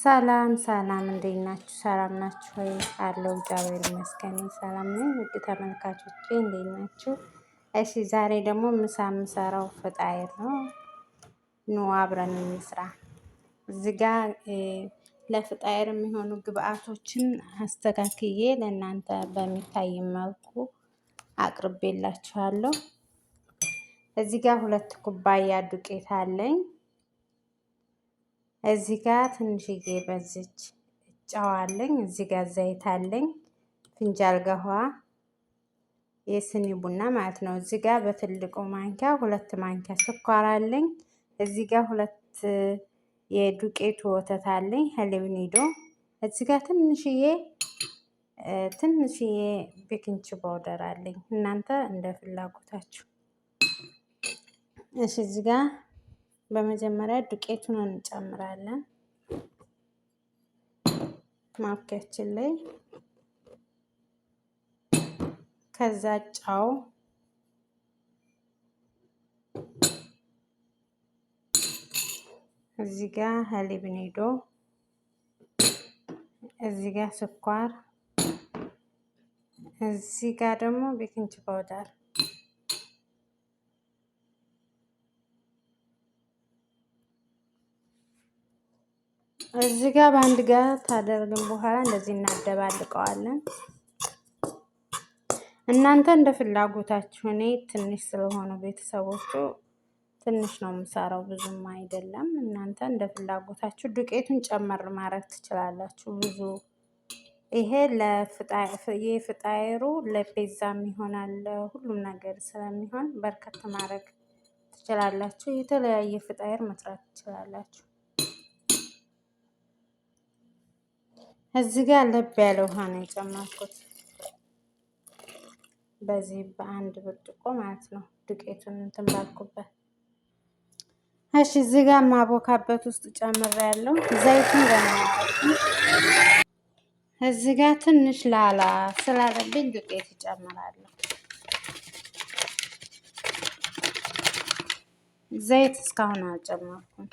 ሰላም ሰላም፣ እንዴት ናችሁ? ሰላም ናችሁ ወይ? አለው እግዚአብሔር ይመስገን ሰላም ነኝ። ውድ ተመልካቾቼ እንዴት ናችሁ? እሺ ዛሬ ደግሞ ምሳ የምሰራው ፈጣይር ነው። ኑ አብረን እንስራ። እዚህ ጋር ለፈጣይር የሚሆኑ ግብአቶችን አስተካክዬ ለእናንተ በሚታይ መልኩ አቅርቤላችኋለሁ። እዚህ ጋር 2 ኩባያ ዱቄት አለኝ። እዚህ ጋር ትንሽዬ በዚች ጨው አለኝ። እዚህ ጋር ዘይት አለኝ። ፍንጃል ገኋ የስኒ ቡና ማለት ነው። እዚህ ጋር በትልቁ ማንኪያ 2 ማንኪያ ስኳር አለኝ። እዚህ ጋር 2 የዱቄቱ ወተት አለኝ። ሀሊብ ኒዶ። እዚህ ጋር ትንሽዬ ቤኪንግ ፓውደር አለኝ። እናንተ እንደ ፍላጎታችሁ። እሺ እዚህ ጋር በመጀመሪያ ዱቄቱን እንጨምራለን ማብኪያችን ላይ። ከዛ ጨው፣ እዚህ ጋር ሀሊብ ኒዶ፣ እዚህ ጋር ስኳር፣ እዚህ ጋር ደግሞ ቤኪንግ ፓውደር። እዚህ ጋር በአንድ ጋር ታደርግን በኋላ እንደዚህ እናደባልቀዋለን። እናንተ እንደ ፍላጎታችሁ። እኔ ትንሽ ስለሆነ ቤተሰቦቹ ትንሽ ነው የምሰራው፣ ብዙም አይደለም። እናንተ እንደ ፍላጎታችሁ ዱቄቱን ጨመር ማድረግ ትችላላችሁ። ብዙ ይሄ የፍጣይሩ ለፔዛም ይሆናል፣ ሁሉም ነገር ስለሚሆን በርከት ማድረግ ትችላላችሁ። የተለያየ ፍጣይር መስራት ትችላላችሁ። እዚህ ጋር ለብ ያለ ውሃ ነው የጨመርኩት፣ በዚህ በአንድ ብርጭቆ ማለት ነው፣ ዱቄቱን እንትን ባልኩበት። እሺ እዚህ ጋር ማቦካበት ውስጥ ጨምሬያለሁ ዘይቱን ለማድረግ። እዚህ ጋር ትንሽ ላላ ስላለብኝ ዱቄት እጨምራለሁ። ዘይት እስካሁን አልጨመርኩም።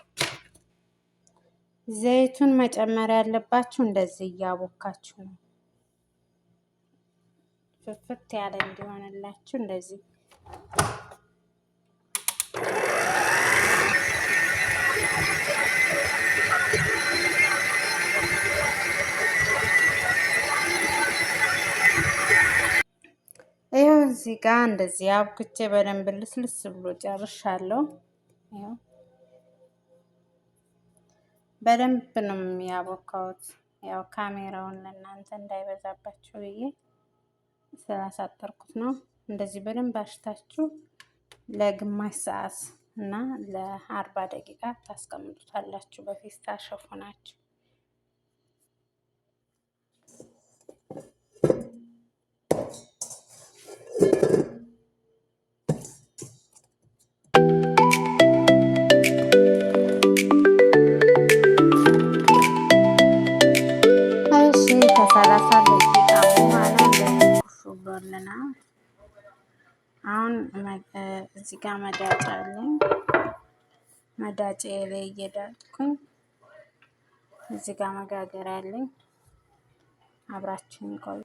ዘይቱን መጨመር ያለባችሁ እንደዚህ እያቦካችሁ ነው፣ ፍፍት ያለ እንዲሆንላችሁ እንደዚህ። ይኸው እዚህ ጋር እንደዚህ አብኩቼ በደንብ ልስልስ ብሎ ጨርሻለሁ። ይኸው በደንብ ነው የሚያቦካውት። ያው ካሜራውን ለእናንተ እንዳይበዛባችሁ ብዬ ስላሳጠርኩት ነው። እንደዚህ በደንብ አሽታችሁ ለግማሽ ሰዓት እና ለ40 ደቂቃ ታስቀምጡታላችሁ በፌስታል ሸፉናችሁ። ከ30 ደቂቃ በኋላ ኩፍ ብሎልና አሁን እዚህ ጋር መዳጫ አለኝ። መዳጫ ላይ እየዳጥኩኝ እዚህ ጋር መጋገሪያ አለኝ። አብራችሁን ቆዩ።